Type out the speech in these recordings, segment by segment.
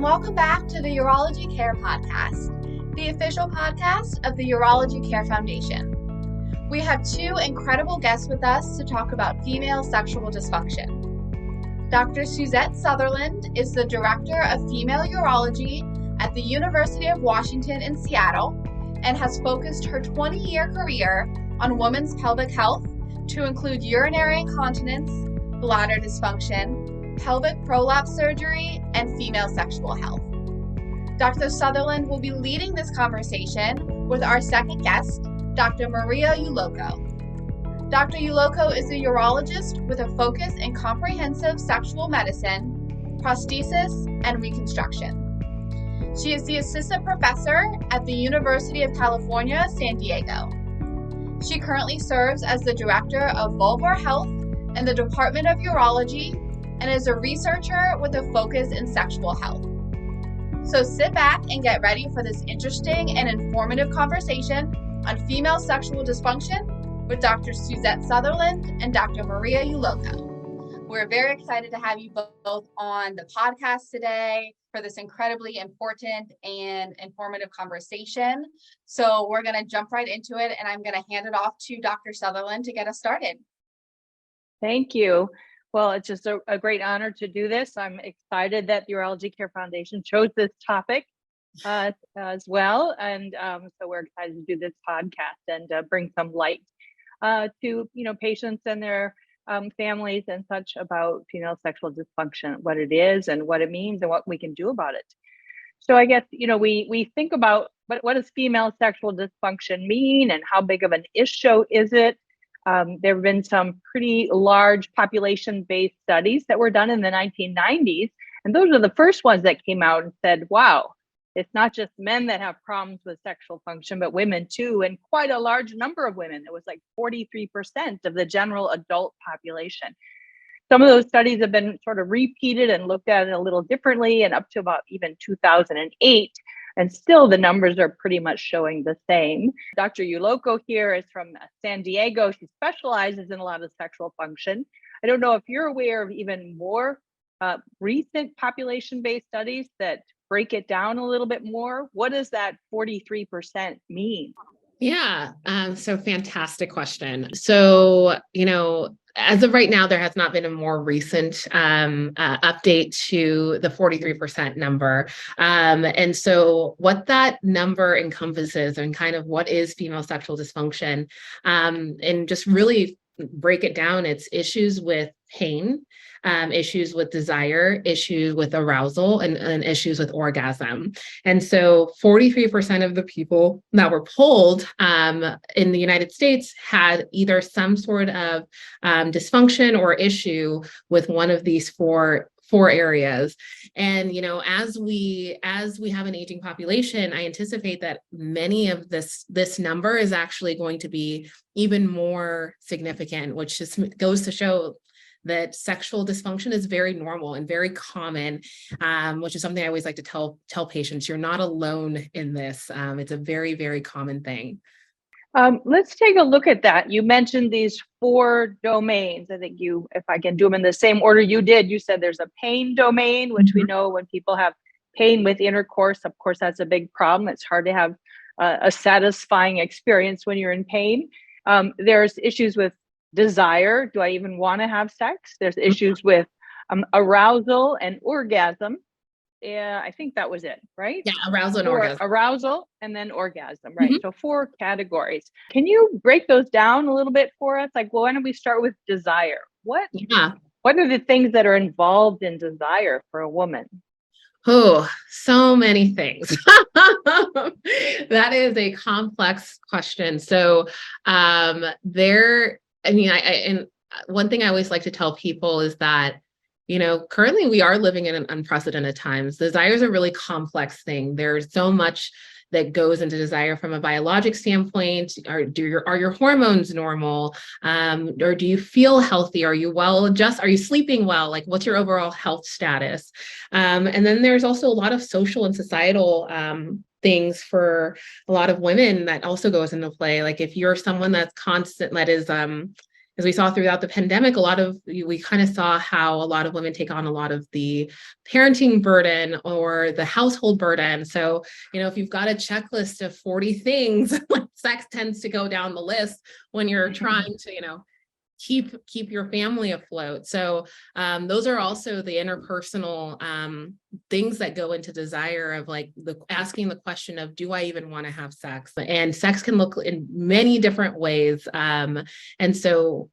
and welcome back to the Urology Care Podcast, the official podcast of the Urology Care Foundation. We have two incredible guests with us to talk about female sexual dysfunction. Dr. Suzette Sutherland is the Director of Female Urology at the University of Washington in Seattle and has focused her 20-year career on women's pelvic health to include urinary incontinence, bladder dysfunction, pelvic prolapse surgery, and female sexual health. Dr. Sutherland will be leading this conversation with our second guest, Dr. Maria Uloko. Dr. Uloko is a urologist with a focus in comprehensive sexual medicine, prosthesis, and reconstruction. She is the assistant professor at the University of California, San Diego. She currently serves as the Director of Vulvar Health in the Department of Urology and is a researcher with a focus in sexual health. So sit back and get ready for this interesting and informative conversation on female sexual dysfunction with Dr. Suzette Sutherland and Dr. Maria Uloko. We're very excited to have you both on the podcast today for this incredibly important and informative conversation. So we're going to jump right into it, and I'm going to hand it off to Dr. Sutherland to get us started. Thank you. Well, it's just a great honor to do this. I'm excited that the Urology Care Foundation chose this topic as well. And so we're excited to do this podcast and bring some light to patients and their families and such about female sexual dysfunction, what it is and what it means and what we can do about it. So I guess, we think about what does female sexual dysfunction mean and how big of an issue is it? There have been some pretty large population-based studies that were done in the 1990s. And those are the first ones that came out and said, wow, it's not just men that have problems with sexual function, but women too. And quite a large number of women. It was like 43% of the general adult population. Some of those studies have been sort of repeated and looked at it a little differently, and up to about even 2008. And still the numbers are pretty much showing the same. Dr. Uloko here is from San Diego. She specializes in a lot of sexual function. I don't know if you're aware of even more recent population-based studies that break it down a little bit more. What does that 43% mean? Yeah, so fantastic question. So, as of right now, there has not been a more recent update to the 43% number. And so what that number encompasses and kind of what is female sexual dysfunction, and just really break it down, it's issues with pain, issues with desire, issues with arousal, and issues with orgasm. And so 43% of the people that were polled in the United States had either some sort of dysfunction or issue with one of these four areas. And, as we have an aging population, I anticipate that many of this number is actually going to be even more significant, which just goes to show that sexual dysfunction is very normal and very common, which is something I always like to tell patients. You're not alone in this. It's a very, very common thing. Let's take a look at that. You mentioned these 4 domains. I think if I can do them in the same order you did, you said there's a pain domain, which we know when people have pain with intercourse, of course, that's a big problem. It's hard to have a satisfying experience when you're in pain. There's issues with desire. Do I even want to have sex? There's issues with arousal and orgasm. Yeah, I think that was it, right? Yeah, arousal and orgasm. Arousal and then orgasm, right? So 4 categories. Can you break those down a little bit for us? Like, well, why don't we start with desire? What are the things that are involved in desire for a woman? Oh, so many things. That is a complex question. So and one thing I always like to tell people is that, currently we are living in an unprecedented times. Desire is a really complex thing. There's so much that goes into desire from a biologic standpoint. Are your hormones normal? Or do you feel healthy? Are you well adjusted? Are you sleeping well? Like, what's your overall health status? And then there's also a lot of social and societal things for a lot of women that also goes into play. Like if you're someone that's constant, that is as we saw throughout the pandemic, we kind of saw how a lot of women take on a lot of the parenting burden or the household burden. So, if you've got a checklist of 40 things, sex tends to go down the list when you're trying to, keep your family afloat. So those are also the interpersonal things that go into desire of like asking the question of, do I even want to have sex? And sex can look in many different ways. And so,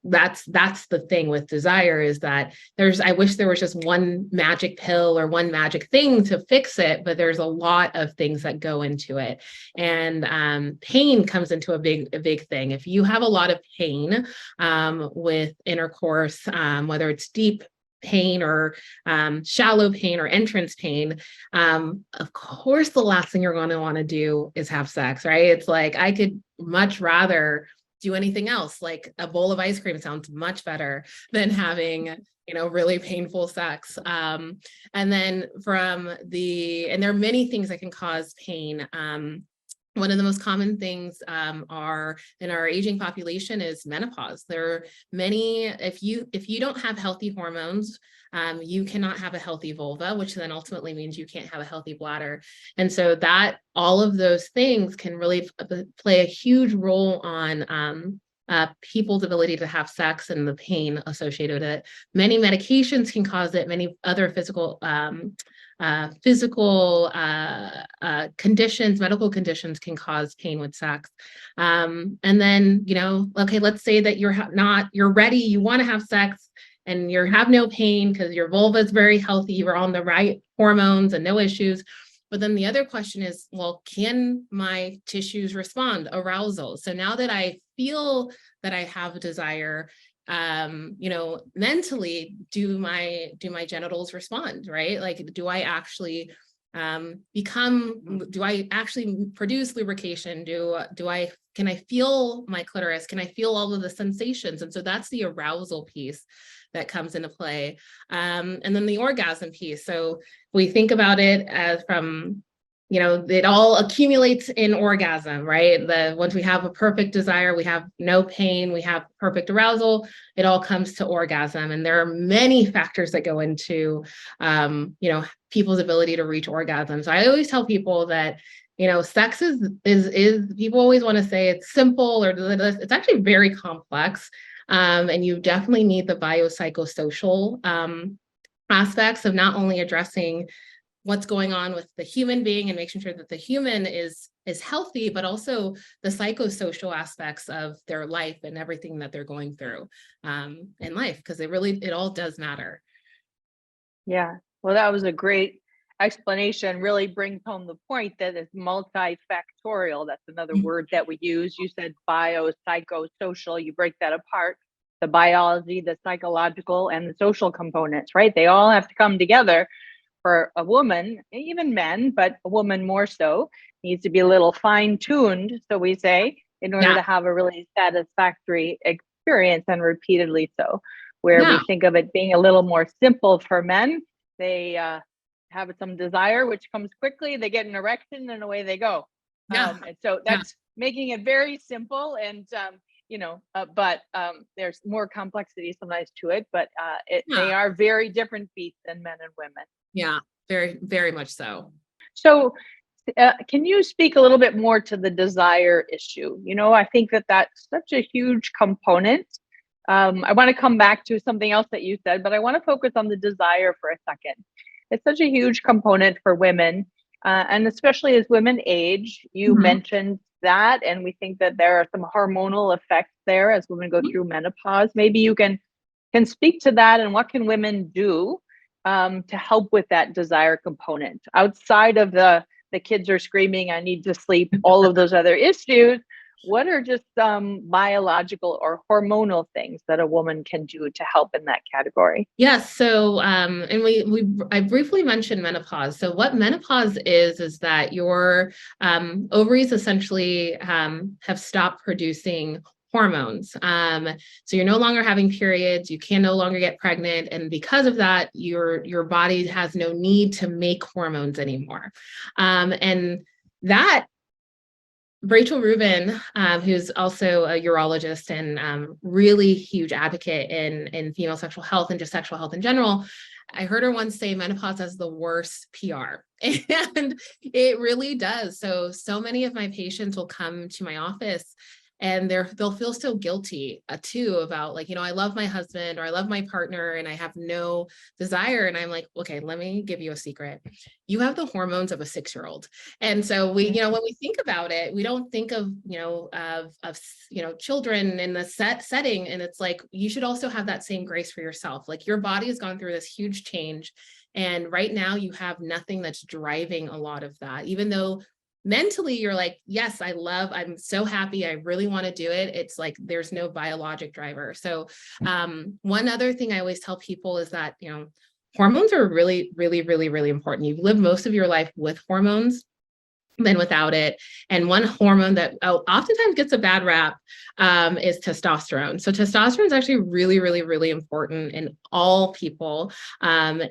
that's the thing with desire, is that I wish there was just one magic pill or one magic thing to fix it, but there's a lot of things that go into it. And pain comes into a big thing. If you have a lot of pain with intercourse, whether it's deep pain or shallow pain or entrance pain, of course, the last thing you're going to want to do is have sex, right? It's like, I could much rather do anything else. Like a bowl of ice cream sounds much better than having, really painful sex. And then and there are many things that can cause pain. One of the most common things are in our aging population is menopause. There are many, if you don't have healthy hormones, you cannot have a healthy vulva, which then ultimately means you can't have a healthy bladder. And so all of those things can really play a huge role on people's ability to have sex and the pain associated with it. Many medications can cause it, many other physical conditions, medical conditions can cause pain with sex. And then, okay, let's say that you're ready, you want to have sex and you have no pain because your vulva is very healthy, you're on the right hormones and no issues. But then the other question is, well, can my tissues respond? Arousal. So now that I feel that I have a desire, mentally, do my genitals respond, right? Like, do I actually do I actually produce lubrication? Can I feel my clitoris? Can I feel all of the sensations? And so that's the arousal piece that comes into play. And then the orgasm piece. So we think about it as from, it all accumulates in orgasm, right? Once we have a perfect desire, we have no pain, we have perfect arousal, it all comes to orgasm. And there are many factors that go into, people's ability to reach orgasm. So I always tell people that, sex is people always want to say it's simple or it's actually very complex. And you definitely need the biopsychosocial aspects of not only addressing what's going on with the human being and making sure that the human is healthy, but also the psychosocial aspects of their life and everything that they're going through in life, because it all does matter. Yeah, well, that was a great explanation. Really brings home the point that it's multifactorial. That's another word that we use. You said biopsychosocial. You break that apart. The biology, the psychological, and the social components, right? They all have to come together for a woman, even men, but a woman more so, needs to be a little fine-tuned, so we say, in order to have a really satisfactory experience, and repeatedly so. Where we think of it being a little more simple for men, they have some desire, which comes quickly, they get an erection, and away they go. And so that's making it very simple, and but there's more complexity sometimes to it, but they are very different beasts than men and women. Yeah, very, very much so. So can you speak a little bit more to the desire issue? I think that that's such a huge component. I want to come back to something else that you said, but I want to focus on the desire for a second. It's such a huge component for women, and especially as women age. You mentioned that, and we think that there are some hormonal effects there as women go through menopause. Maybe you can speak to that, and what can women do to help with that desire component outside of the kids are screaming, I need to sleep, all of those other issues. What are just biological or hormonal things that a woman can do to help in that category? Yes. So, and I briefly mentioned menopause. So what menopause is that your ovaries essentially have stopped producing hormones. So you're no longer having periods, you can no longer get pregnant. And because of that, your body has no need to make hormones anymore. And that Rachel Rubin, who's also a urologist and really huge advocate in female sexual health and just sexual health in general, I heard her once say menopause has the worst PR, and it really does. So many of my patients will come to my office and they'll feel so guilty too about like, I love my husband or I love my partner and I have no desire. And I'm like, okay, let me give you a secret. You have the hormones of a 6-year-old. And so we, when we think about it, we don't think of, children in the setting. And it's like, you should also have that same grace for yourself. Like your body has gone through this huge change. And right now you have nothing that's driving a lot of that, even though mentally you're like, yes, I'm so happy. I really want to do it. It's like, there's no biologic driver. So one other thing I always tell people is that, hormones are really, really, really, really important. You've lived most of your life with hormones than without it. And one hormone that oftentimes gets a bad rap is testosterone. So testosterone is actually really, really, really important in all people. And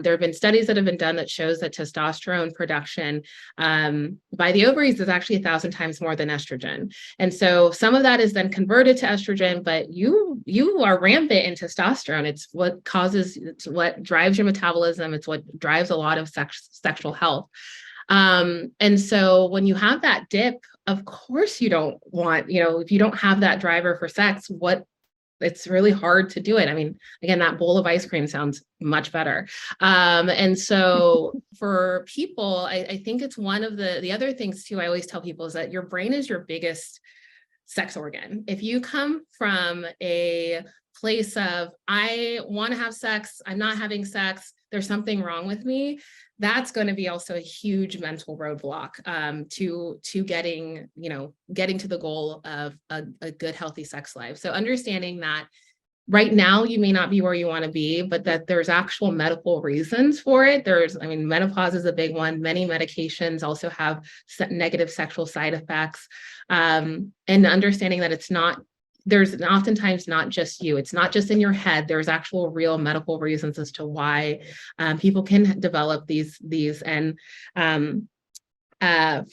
there have been studies that have been done that shows that testosterone production by the ovaries is actually 1,000 times more than estrogen. And so some of that is then converted to estrogen, but you are rampant in testosterone. It's what drives your metabolism. It's what drives a lot of sexual health. And so when you have that dip, of course you don't want, if you don't have that driver for sex, it's really hard to do it. I mean, again, that bowl of ice cream sounds much better. And so for people, I think it's one of the other things too, I always tell people is that your brain is your biggest sex organ. If you come from a place of, I want to have sex, I'm not having sex, there's something wrong with me, that's going to be also a huge mental roadblock to getting to the goal of a good, healthy sex life. So understanding that right now you may not be where you want to be, but that there's actual medical reasons for it. Menopause is a big one. Many medications also have negative sexual side effects, and understanding that there's oftentimes not just you. It's not just in your head. There's actual real medical reasons as to why people can develop these. And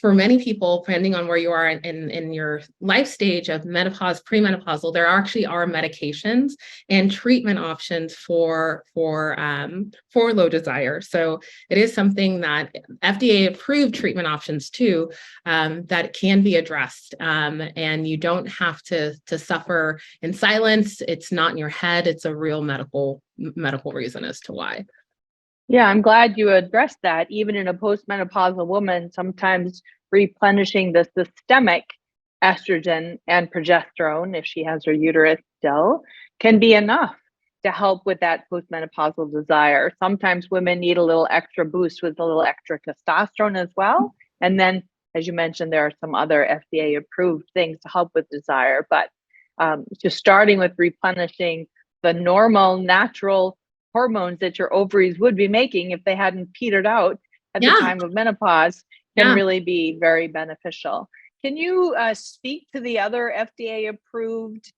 for many people, depending on where you are in your life stage of menopause, premenopausal, there actually are medications and treatment options for low desire. So it is something that FDA approved treatment options too, that can be addressed. And you don't have to suffer in silence. It's not in your head. It's a real medical reason as to why. Yeah, I'm glad you addressed that. Even in a postmenopausal woman, sometimes replenishing the systemic estrogen and progesterone, if she has her uterus still, can be enough to help with that postmenopausal desire. Sometimes women need a little extra boost with a little extra testosterone as well. And then, as you mentioned, there are some other FDA approved things to help with desire. But just starting with replenishing the normal, natural hormones that your ovaries would be making if they hadn't petered out at the time of menopause can really be very beneficial. Can you speak to the other FDA approved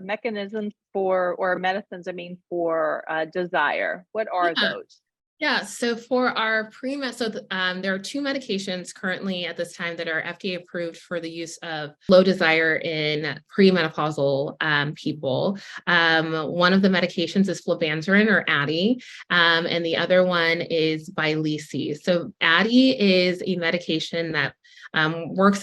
mechanisms or medicines, for desire? What are those? Yeah, so for our there are 2 medications currently at this time that are FDA approved for the use of low desire in premenopausal people. One of the medications is flibanserin or Addyi, and the other one is Vyleesi. So Addyi is a medication that works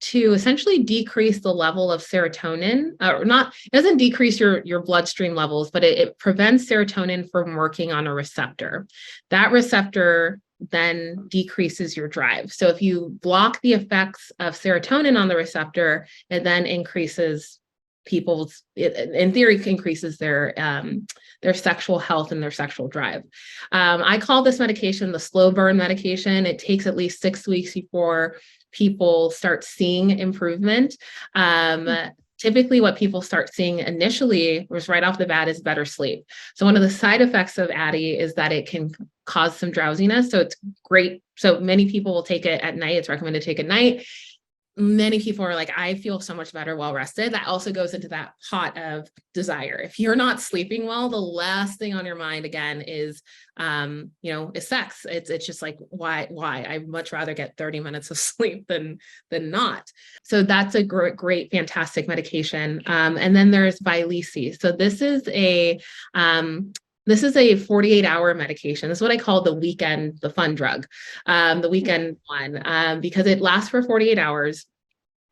to essentially decrease the level of serotonin, it doesn't decrease your bloodstream levels, but it prevents serotonin from working on a receptor. That receptor then decreases your drive. So if you block the effects of serotonin on the receptor, it then increases in theory, increases their sexual health and their sexual drive. I call this medication the slow burn medication. It takes at least 6 weeks before people start seeing improvement. Typically what people start seeing initially was right off the bat is better sleep. So one of the side effects of Addyi is that it can cause some drowsiness. So it's great. So many people will take it at night. It's recommended to take at night. many people are like, I feel so much better well rested. That also goes into that pot of desire. If you're not sleeping well, the last thing on your mind again is, is sex. It's just like, why? I'd much rather get 30 minutes of sleep than not. So that's a great, fantastic medication. And then there's Vyleesi. So this is a 48-hour medication. This is what I call the fun drug, the weekend one, because it lasts for 48 hours.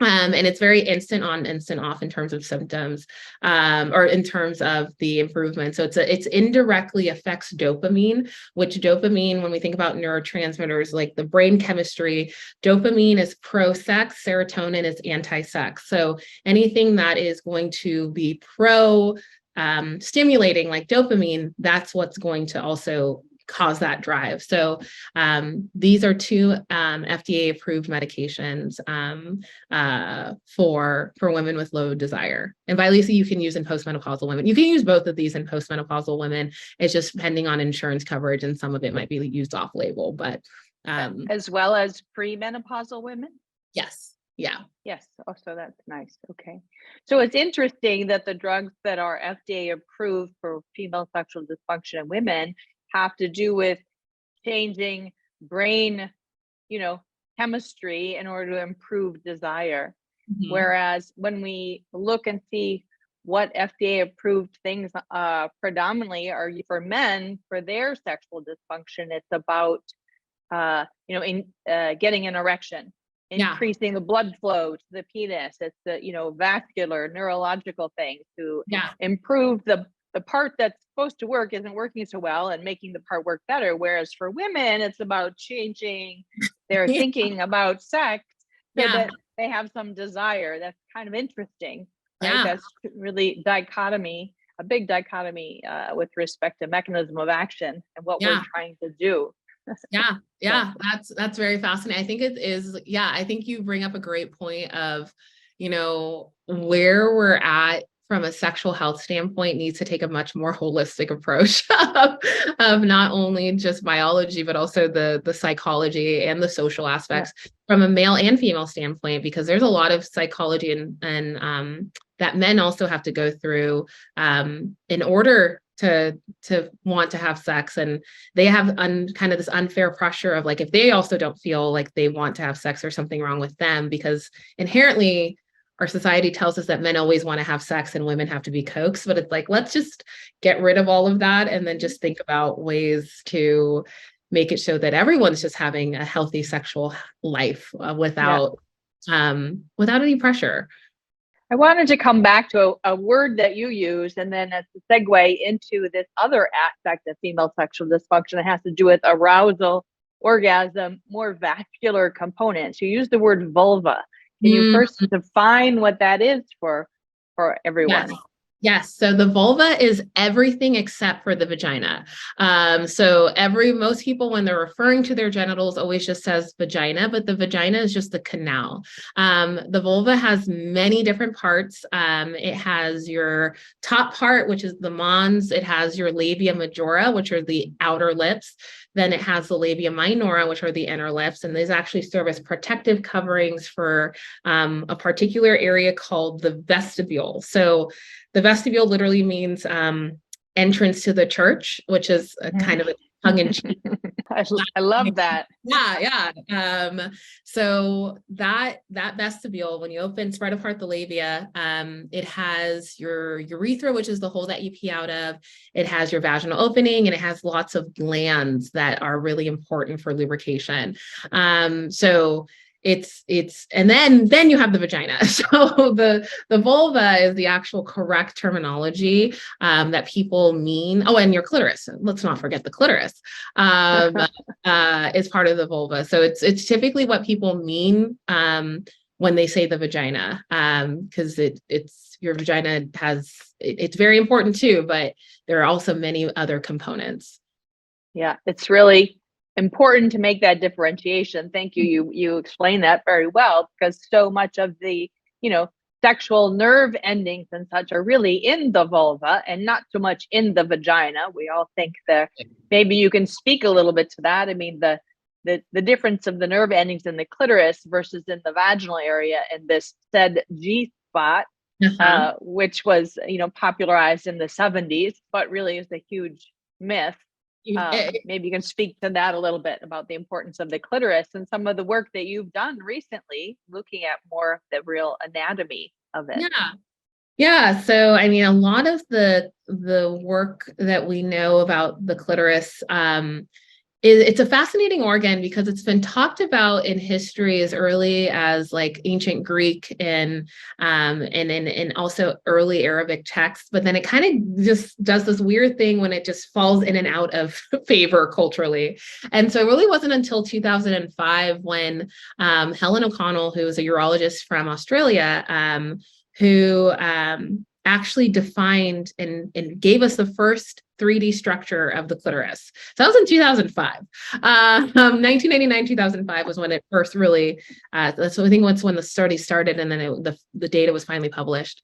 And it's very instant on, instant off in terms of symptoms, or in terms of the improvement. So it's indirectly affects dopamine, which dopamine, when we think about neurotransmitters, like the brain chemistry, dopamine is pro-sex, serotonin is anti-sex. So anything that is going to be stimulating like dopamine, that's what's going to also cause that drive. So these are two FDA approved medications for women with low desire. And Vyleesi you can use in postmenopausal women. You can use both of these in postmenopausal women. It's just depending on insurance coverage, and some of it might be used off label, but as well as premenopausal women. Yes. Yeah. Yes. Oh, so that's nice. Okay. So it's interesting that the drugs that are FDA approved for female sexual dysfunction in women have to do with changing brain, chemistry in order to improve desire. Mm-hmm. Whereas when we look and see what FDA approved things predominantly are for men for their sexual dysfunction, it's about, getting an erection. Increasing the blood flow to the penis. It's the, vascular, neurological things to improve the part that's supposed to work isn't working so well and making the part work better. Whereas for women, it's about changing their thinking about sex so that they have some desire. That's kind of interesting. Right? Yeah. That's really a big dichotomy with respect to mechanism of action and what we're trying to do. Yeah. That's very fascinating. I think it is. Yeah. I think you bring up a great point of, where we're at from a sexual health standpoint needs to take a much more holistic approach of not only just biology, but also the psychology and the social aspects from a male and female standpoint, because there's a lot of psychology and that men also have to go through in order to want to have sex, and they have kind of this unfair pressure of like, if they also don't feel like they want to have sex, there's something wrong with them, because inherently our society tells us that men always want to have sex and women have to be coaxed. But it's like, let's just get rid of all of that and then just think about ways to make it so that everyone's just having a healthy sexual life without any pressure. I wanted to come back to a word that you use, and then as a segue into this other aspect of female sexual dysfunction. It has to do with arousal, orgasm, more vascular components. You use the word vulva. Can you first define what that is for everyone? Yes. So the vulva is everything except for the vagina. So most people, when they're referring to their genitals, always just says vagina, but the vagina is just the canal. The vulva has many different parts. It has your top part, which is the mons. It has your labia majora, which are the outer lips. Then it has the labia minora, which are the inner lips, and these actually serve as protective coverings for a particular area called the vestibule. So the vestibule literally means entrance to the church, which is a kind of a tongue-in-cheek. I love that. Yeah. So that vestibule, when you spread apart the labia, it has your urethra, which is the hole that you pee out of. It has your vaginal opening, and it has lots of glands that are really important for lubrication. So it's and then you have the vagina. So the vulva is the actual correct terminology that people mean. Oh, and your clitoris. Let's not forget the clitoris is part of the vulva. So it's typically what people mean when they say the vagina, because it's your vagina it's very important too, but there are also many other components. Yeah, it's really important to make that differentiation. Thank you. You explained that very well, because so much of the, sexual nerve endings and such are really in the vulva and not so much in the vagina. We all think that maybe you can speak a little bit to that. I mean, the the difference of the nerve endings in the clitoris versus in the vaginal area and this said G spot, which was, popularized in the 70s, but really is a huge myth. Maybe you can speak to that a little bit about the importance of the clitoris and some of the work that you've done recently, looking at more of the real anatomy of it. Yeah. So, I mean, a lot of the work that we know about the clitoris, it's a fascinating organ because it's been talked about in history as early as like ancient Greek and also early Arabic texts. But then it kind of just does this weird thing when it just falls in and out of favor culturally. And so it really wasn't until 2005 when Helen O'Connell, who was a urologist from Australia, who actually defined and gave us the first 3D structure of the clitoris. So that was in 2005. 1999, 2005 was when it first really, so I think that's when the study started, and then the data was finally published.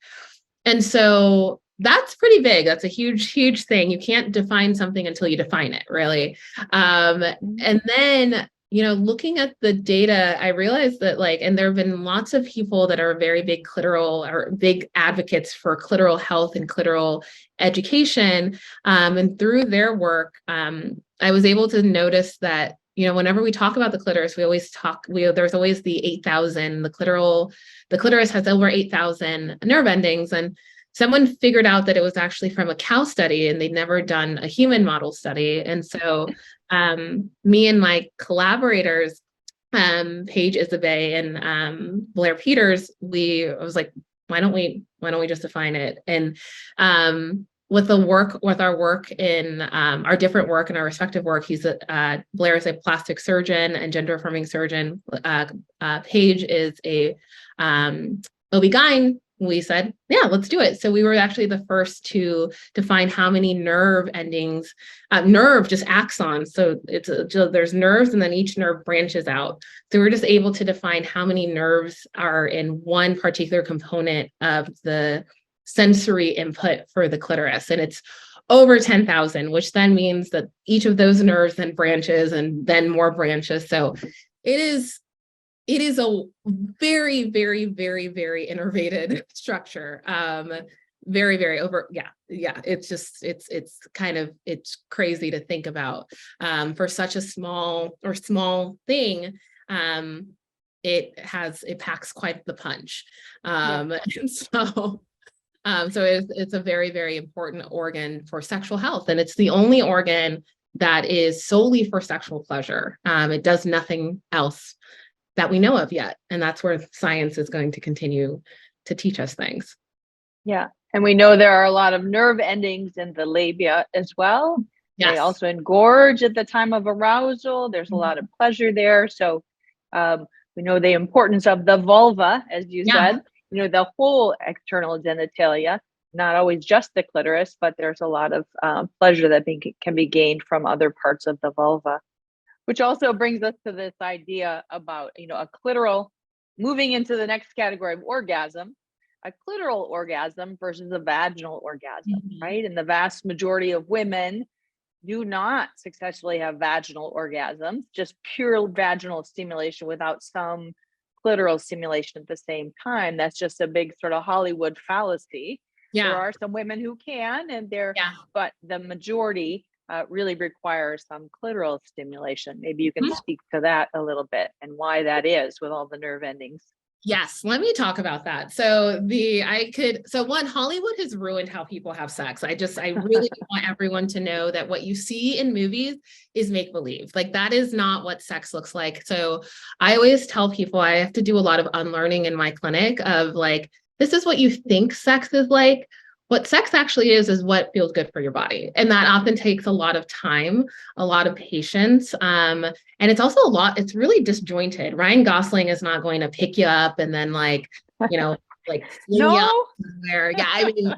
And so that's pretty big. That's a huge, huge thing. You can't define something until you define it, really. And then, looking at the data, I realized that and there have been lots of people that are very big clitoral or big advocates for clitoral health and clitoral education. And through their work, I was able to notice that, whenever we talk about the clitoris, there's always the 8,000, the clitoris has over 8,000 nerve endings. And someone figured out that it was actually from a cow study and they'd never done a human model study. And so me and my collaborators, Paige Isabay and Blair Peters, I was like, why don't we just define it? And with our work in our different work and our respective work, Blair is a plastic surgeon and gender affirming surgeon. Paige is a OB-GYN. We said, yeah, let's do it. So we were actually the first to define how many nerve endings, just axons. So there's nerves and then each nerve branches out. So we're just able to define how many nerves are in one particular component of the sensory input for the clitoris. And it's over 10,000, which then means that each of those nerves then branches and then more branches. So it is a very, very, very, very innervated structure. Very, very over. Yeah. It's crazy to think about. For such a small thing, it packs quite the punch. And so it's a very, very important organ for sexual health. And it's the only organ that is solely for sexual pleasure. It does nothing else that we know of yet. And that's where science is going to continue to teach us things. Yeah. And we know there are a lot of nerve endings in the labia as well. Yes. They also engorge at the time of arousal. There's a lot of pleasure there. So we know the importance of the vulva, as you said, the whole external genitalia, not always just the clitoris, but there's a lot of pleasure that can be gained from other parts of the vulva. Which also brings us to this idea about, a clitoral, moving into the next category of orgasm, a clitoral orgasm versus a vaginal orgasm, right? And the vast majority of women do not successfully have vaginal orgasms, just pure vaginal stimulation without some clitoral stimulation at the same time. That's just a big sort of Hollywood fallacy. Yeah. There are some women who can, but the majority really requires some clitoral stimulation. Maybe you can speak to that a little bit and why that is with all the nerve endings. Yes, let me talk about that. So Hollywood has ruined how people have sex. I really want everyone to know that what you see in movies is make believe. That is not what sex looks like. So I always tell people I have to do a lot of unlearning in my clinic of this is what you think sex is like. What sex actually is what feels good for your body. And that often takes a lot of time, a lot of patience. And it's also it's really disjointed. Ryan Gosling is not going to pick you up and then fling you up somewhere. Yeah, I mean,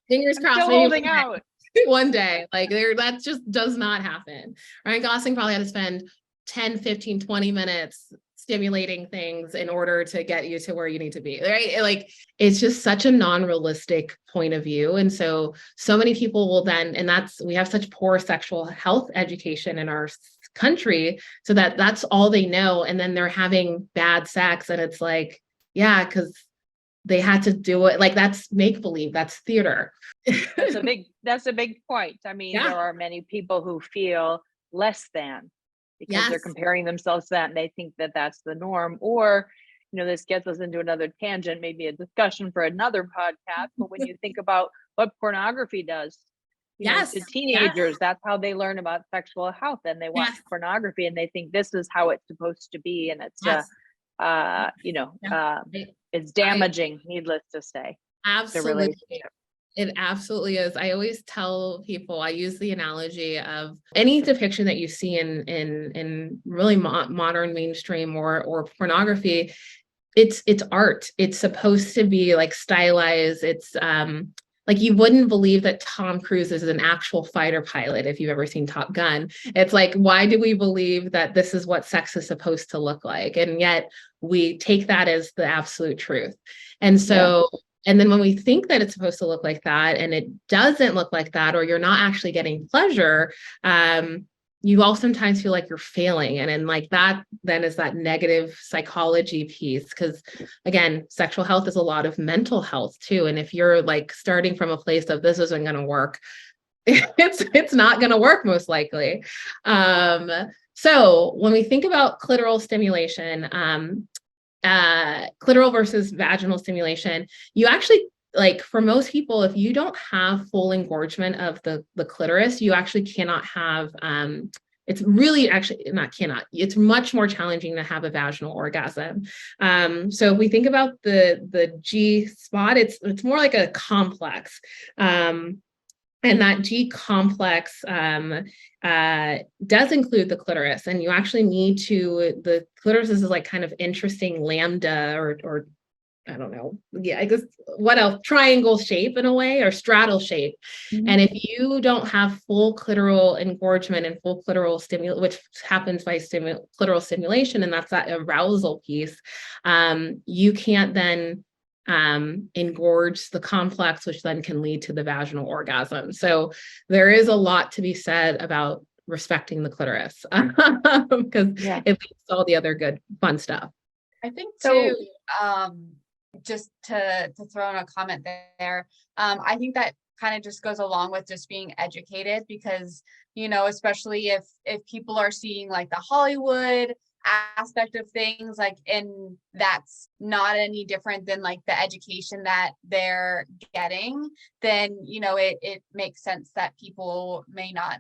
fingers crossed. Still holding out. One day, that just does not happen. Ryan Gosling probably had to spend 10, 15, 20 minutes stimulating things in order to get you to where you need to be, right? It's just such a non-realistic point of view. And so many people will then, we have such poor sexual health education in our country, so that that's all they know. And then they're having bad sex. And it's like, yeah, because they had to do it. Like, that's make believe, that's theater. That's a big point. I mean, Yeah. there are many people who feel less than because they're Yes. comparing themselves to that and they think that that's the norm. Or, this gets us into another tangent, maybe a discussion for another podcast. But when you think about what pornography does, Yes. to teenagers, that's how they learn about sexual health, and they watch Yes. pornography and they think this is how it's supposed to be, and it's Yes. it's damaging, needless to say. Absolutely. The relationship. It absolutely is. I always tell people, I use the analogy of any depiction that you see in really modern mainstream or pornography. It's art. It's supposed to be like stylized. It's like, you wouldn't believe that Tom Cruise is an actual fighter pilot if you've ever seen Top Gun. It's like, why do we believe that this is what sex is supposed to look like? And yet we take that as the absolute truth. And so, and then when we think that it's supposed to look like that and it doesn't look like that, or you're not actually getting pleasure, you oftentimes feel like you're failing. And then like that then is that negative psychology piece. Because again, sexual health is a lot of mental health too. And if you're like starting from a place of this isn't going to work, it's not going to work most likely. So when we think about clitoral stimulation, clitoral versus vaginal stimulation, you actually, like, for most people, if you don't have full engorgement of the clitoris, you actually cannot have, it's really actually it's much more challenging to have a vaginal orgasm. So if we think about the G spot, it's more like a complex. And that G complex does include the clitoris, and you actually need the clitoris is like kind of interesting lambda or I don't know. Yeah, I guess what else? Triangle shape in a way, or straddle shape. Mm-hmm. And if you don't have full clitoral engorgement and full clitoral stimulation, which happens by clitoral stimulation, and that's that arousal piece, you can't then engorge the complex, which then can lead to the vaginal orgasm. So there is a lot to be said about respecting the clitoris because it leads to all the other good fun stuff. I think too, just to throw in a comment there, I think that kind of just goes along with just being educated, because, especially if people are seeing like the Hollywood aspect of things, like, and that's not any different than like the education that they're getting, then, it makes sense that people may not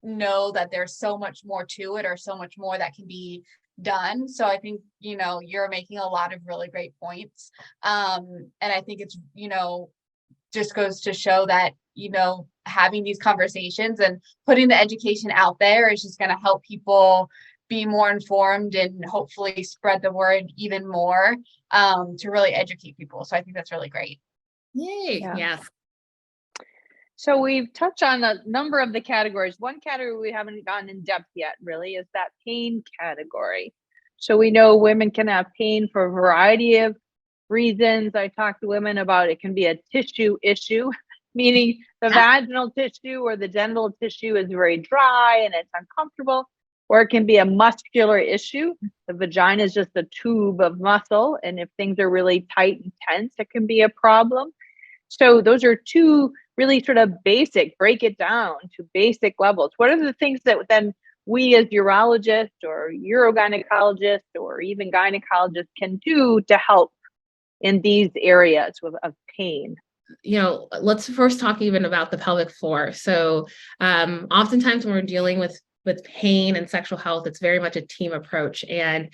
know that there's so much more to it or so much more that can be done. So I think, you're making a lot of really great points. And I think it's, just goes to show that, having these conversations and putting the education out there is just going to help people be more informed and hopefully spread the word even more, to really educate people. So I think that's really great. Yay. Yeah. Yes. So we've touched on a number of the categories. One category we haven't gone in depth yet really is that pain category. So we know women can have pain for a variety of reasons. I talk to women about it can be a tissue issue, meaning the vaginal tissue or the genital tissue is very dry and it's uncomfortable, or it can be a muscular issue. The vagina is just a tube of muscle, and if things are really tight and tense, it can be a problem. So those are two really sort of break it down to basic levels. What are the things that then we as urologists or urogynecologists or even gynecologists can do to help in these areas of pain? Let's first talk even about the pelvic floor. So oftentimes when we're dealing with pain and sexual health, it's very much a team approach. And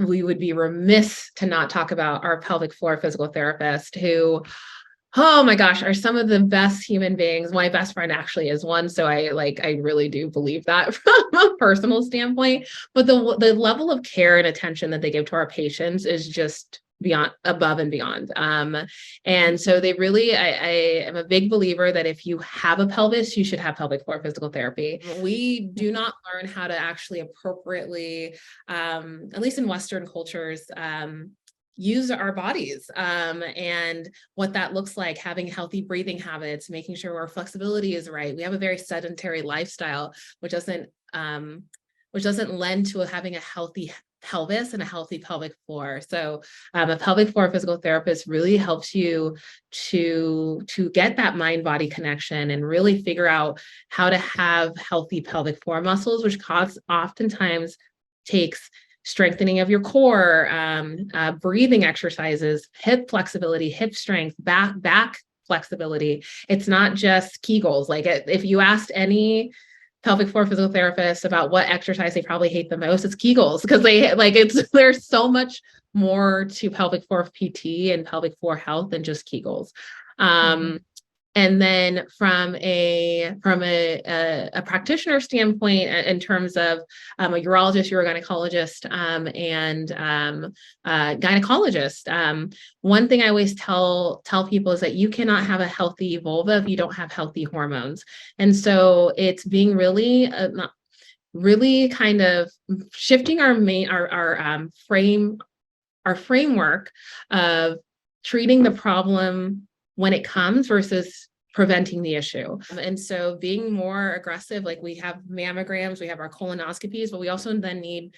we would be remiss to not talk about our pelvic floor physical therapist who, oh my gosh, are some of the best human beings. My best friend actually is one. So I really do believe that from a personal standpoint, but the level of care and attention that they give to our patients is just above and beyond. And so they really, I am a big believer that if you have a pelvis, you should have pelvic floor physical therapy. We do not learn how to actually appropriately, at least in Western cultures, use our bodies and what that looks like, having healthy breathing habits, making sure our flexibility is right. We have a very sedentary lifestyle, which doesn't which doesn't lend to having a healthy pelvis and a healthy pelvic floor. So a pelvic floor physical therapist really helps you to get that mind-body connection and really figure out how to have healthy pelvic floor muscles, which oftentimes takes strengthening of your core, breathing exercises, hip flexibility, hip strength, back flexibility. It's not just Kegels. Like if you asked any pelvic floor physical therapists about what exercise they probably hate the most, it's Kegels, because there's so much more to pelvic floor PT and pelvic floor health than just Kegels. And then from a practitioner standpoint, in terms of a urologist, urogynecologist, and gynecologist, one thing I always tell people is that you cannot have a healthy vulva if you don't have healthy hormones. And so it's being really kind of shifting our framework of treating the problem when it comes versus preventing the issue. And so being more aggressive, like we have mammograms, we have our colonoscopies, but we also then need,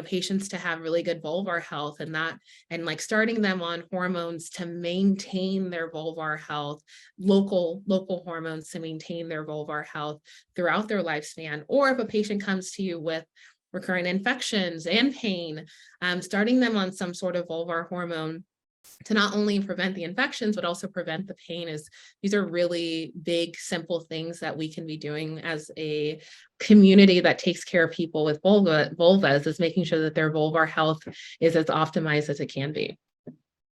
patients to have really good vulvar health, and like starting them on hormones to maintain their vulvar health, local hormones to maintain their vulvar health throughout their lifespan. Or if a patient comes to you with recurrent infections and pain, starting them on some sort of vulvar hormone to not only prevent the infections, but also prevent the pain. These are really big, simple things that we can be doing as a community that takes care of people with vulvas, is making sure that their vulvar health is as optimized as it can be.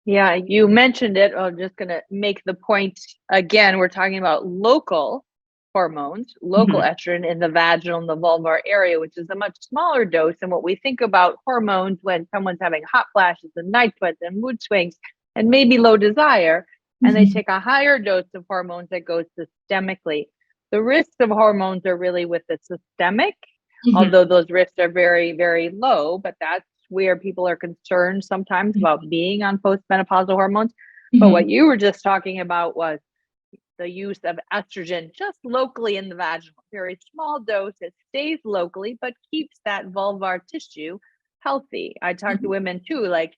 Yeah, you mentioned it. I'm just going to make the point again. We're talking about local hormones, local estrogen in the vaginal and the vulvar area, which is a much smaller dose than what we think about hormones when someone's having hot flashes and night sweats and mood swings and maybe low desire, and they take a higher dose of hormones that goes systemically. The risks of hormones are really with the systemic, although those risks are very, very low, but that's where people are concerned sometimes about being on postmenopausal hormones. But what you were just talking about was the use of estrogen just locally in the vaginal, very small dose. It stays locally, but keeps that vulvar tissue healthy. I talk to women too, like,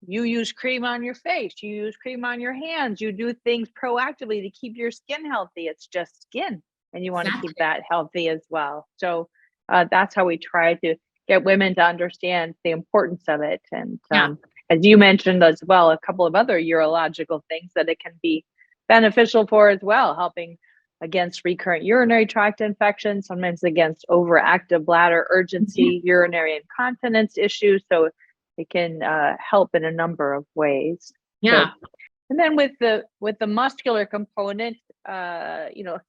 you use cream on your face, you use cream on your hands, you do things proactively to keep your skin healthy. It's just skin, and you want to keep that healthy as well. So that's how we try to get women to understand the importance of it. And as you mentioned as well, a couple of other urological things that it can be beneficial for as well, helping against recurrent urinary tract infections, sometimes against overactive bladder urgency, urinary incontinence issues. So it can help in a number of ways. Yeah. So, and then with the muscular component,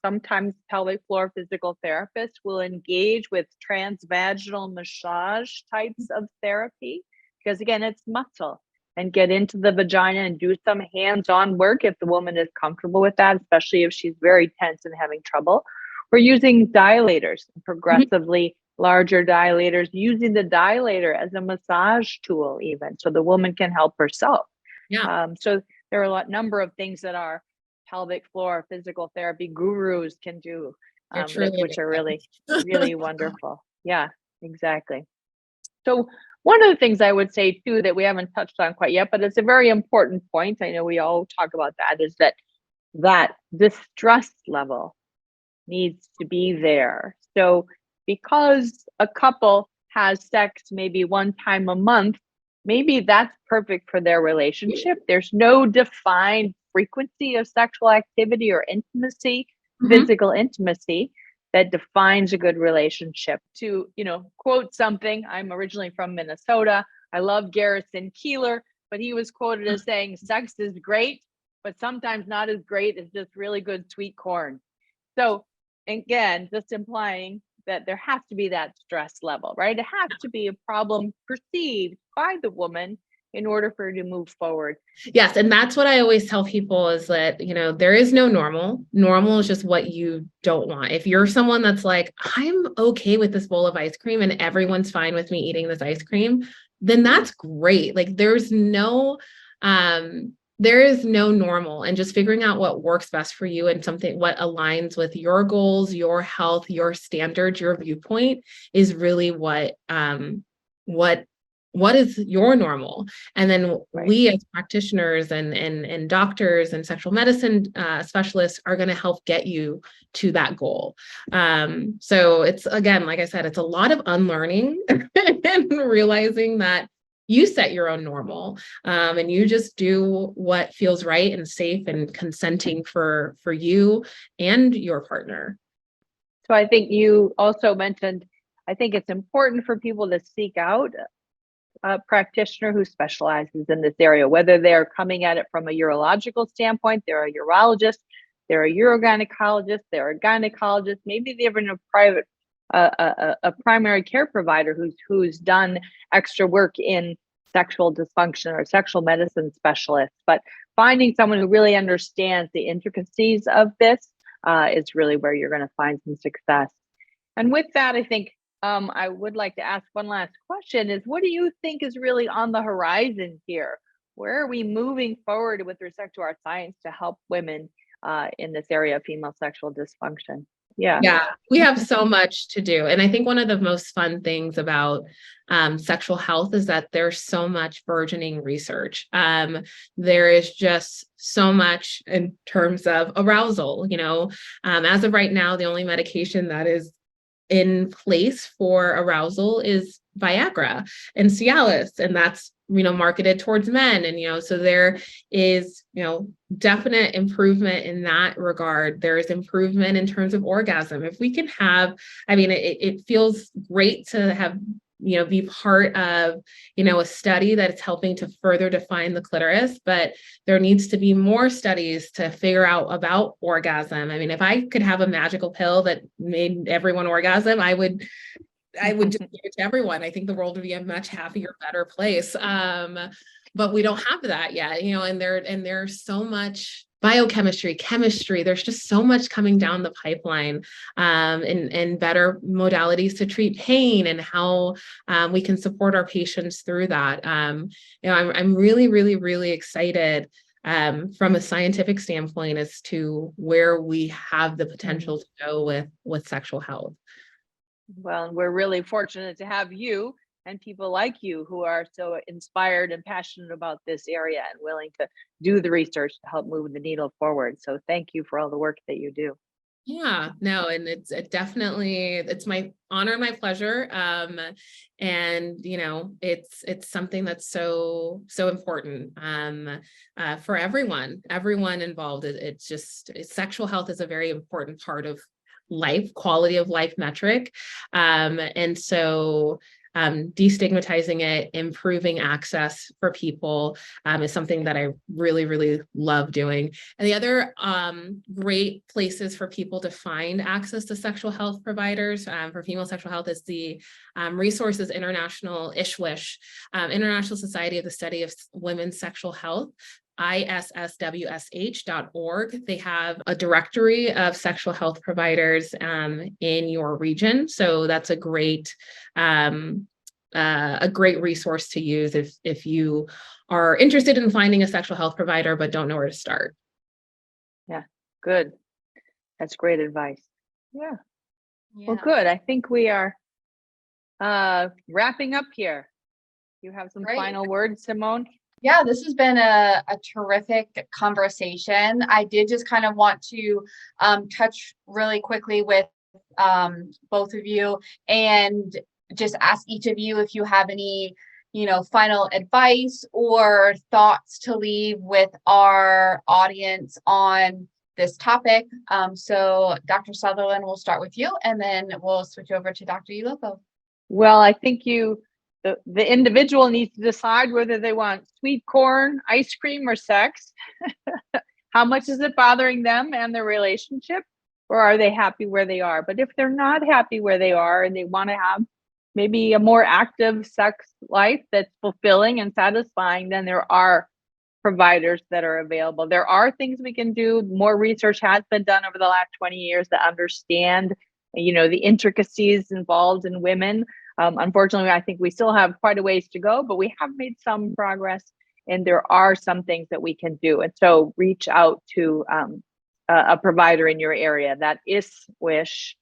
sometimes pelvic floor physical therapists will engage with transvaginal massage types of therapy, because again, it's muscle, and get into the vagina and do some hands-on work if the woman is comfortable with that, especially if she's very tense and having trouble. We're using dilators, progressively larger dilators, using the dilator as a massage tool even, so the woman can help herself. So there are a number of things that our pelvic floor physical therapy gurus can do, which are really, really wonderful. Yeah, exactly. So one of the things I would say too that we haven't touched on quite yet, but it's a very important point, I know we all talk about that, is that the stress level needs to be there. So because a couple has sex maybe one time a month, maybe that's perfect for their relationship. There's no defined frequency of sexual activity or intimacy, physical intimacy, that defines a good relationship. To, quote something, I'm originally from Minnesota. I love Garrison Keillor, but he was quoted as saying, sex is great, but sometimes not as great as just really good sweet corn. So again, just implying that there has to be that stress level, right? It has to be a problem perceived by the woman in order for her to move forward. Yes. And that's what I always tell people is that, there is no normal. Normal is just what you don't want. If you're someone that's like, I'm okay with this bowl of ice cream and everyone's fine with me eating this ice cream, then that's great. Like there's no there is no normal, and just figuring out what works best for you and something what aligns with your goals, your health, your standards, your viewpoint is really what is your normal. And then we as practitioners and doctors and sexual medicine specialists are going to help get you to that goal. So it's, again, like I said, it's a lot of unlearning and realizing that you set your own normal, and you just do what feels right and safe and consenting for you and your partner. So I think you also mentioned, I think it's important for people to seek out a practitioner who specializes in this area, whether they're coming at it from a urological standpoint, they're a urologist, they're a urogynecologist, they're a gynecologist, maybe they're in a private a primary care provider who's done extra work in sexual dysfunction or sexual medicine specialists. But finding someone who really understands the intricacies of this is really where you're going to find some success. And with that, I think I would like to ask one last question is, what do you think is really on the horizon here? Where are we moving forward with respect to our science to help women in this area of female sexual dysfunction? Yeah, we have so much to do. And I think one of the most fun things about sexual health is that there's so much burgeoning research. There is just so much in terms of arousal, as of right now, the only medication that is in place for arousal is Viagra and Cialis, and that's marketed towards men. And so there is definite improvement in that regard. There is improvement in terms of orgasm. If we can have, it feels great to have be part of a study that is helping to further define the clitoris, but there needs to be more studies to figure out about orgasm. If I could have a magical pill that made everyone orgasm, I would just give it to everyone. I think the world would be a much happier, better place. But we don't have that yet, and there's so much biochemistry, chemistry, there's just so much coming down the pipeline, and better modalities to treat pain and how we can support our patients through that. I'm really, really, really excited from a scientific standpoint as to where we have the potential to go with sexual health. Well, we're really fortunate to have you and people like you who are so inspired and passionate about this area and willing to do the research to help move the needle forward. So thank you for all the work that you do. Yeah, no, and it's my honor and my pleasure. And it's something that's so important for everyone involved. Sexual health is a very important part of life, quality of life metric. And so destigmatizing it, improving access for people is something that I really, really love doing. And the other great places for people to find access to sexual health providers for female sexual health is the Resources International, ISWISH, International Society of the Study of Women's Sexual Health. ISSWSH.org. They have a directory of sexual health providers in your region. So that's a great resource to use if you are interested in finding a sexual health provider but don't know where to start. Yeah, good. That's great advice. Yeah. Well, good. I think we are wrapping up here. You have some final words, Simone? Yeah, this has been a terrific conversation. I did just kind of want to touch really quickly with both of you and just ask each of you if you have any, final advice or thoughts to leave with our audience on this topic. So Dr. Sutherland, we'll start with you and then we'll switch over to Dr. Uloko. Well, I think the individual needs to decide whether they want sweet corn, ice cream, or sex. How much is it bothering them and their relationship, or are they happy where they are? But if they're not happy where they are and they want to have maybe a more active sex life that's fulfilling and satisfying, then there are providers that are available. There are things we can do. More research has been done over the last 20 years to understand, the intricacies involved in women. Unfortunately, I think we still have quite a ways to go, but we have made some progress. And there are some things that we can do. And so reach out to a provider in your area. That ISWISH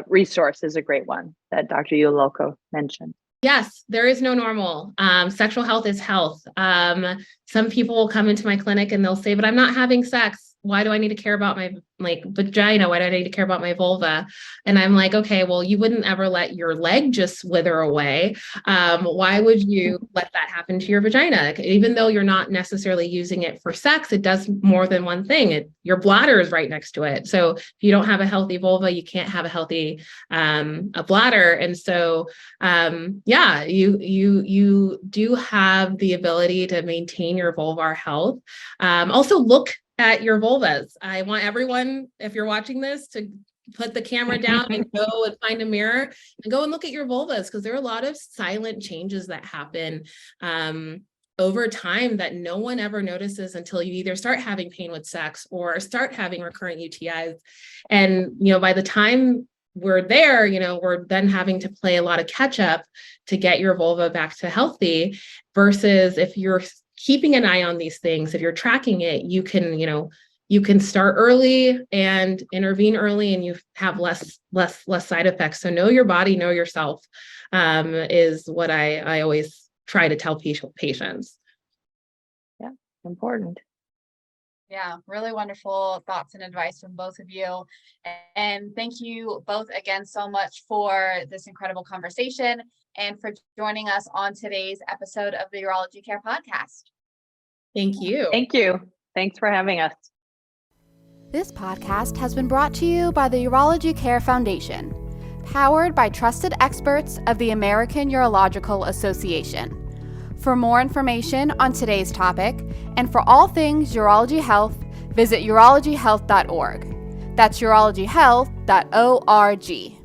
resource is a great one that Dr. Uloko mentioned. Yes, there is no normal. Sexual health is health. Some people will come into my clinic and they'll say, but I'm not having sex. Why do I need to care about my vagina? Why do I need to care about my vulva? And I'm like, okay, well, you wouldn't ever let your leg just wither away. Why would you let that happen to your vagina? Even though you're not necessarily using it for sex, it does more than one thing. Your bladder is right next to it. So if you don't have a healthy vulva, you can't have a healthy a bladder. And so, yeah, you do have the ability to maintain your vulvar health. Also look at your vulvas. I want everyone, if you're watching this, to put the camera down and go and find a mirror and go and look at your vulvas, because there are a lot of silent changes that happen over time that no one ever notices until you either start having pain with sex or start having recurrent UTIs. And, by the time we're there, we're then having to play a lot of catch up to get your vulva back to healthy, versus if you're keeping an eye on these things, if you're tracking it, you can start early and intervene early, and you have less side effects. So know your body, know yourself, is what I always try to tell patients. Yeah, important. Yeah, really wonderful thoughts and advice from both of you. And thank you both again so much for this incredible conversation and for joining us on today's episode of the Urology Care Podcast. Thank you. Thank you. Thanks for having us. This podcast has been brought to you by the Urology Care Foundation, powered by trusted experts of the American Urological Association. For more information on today's topic and for all things urology health, visit urologyhealth.org. That's urologyhealth.org.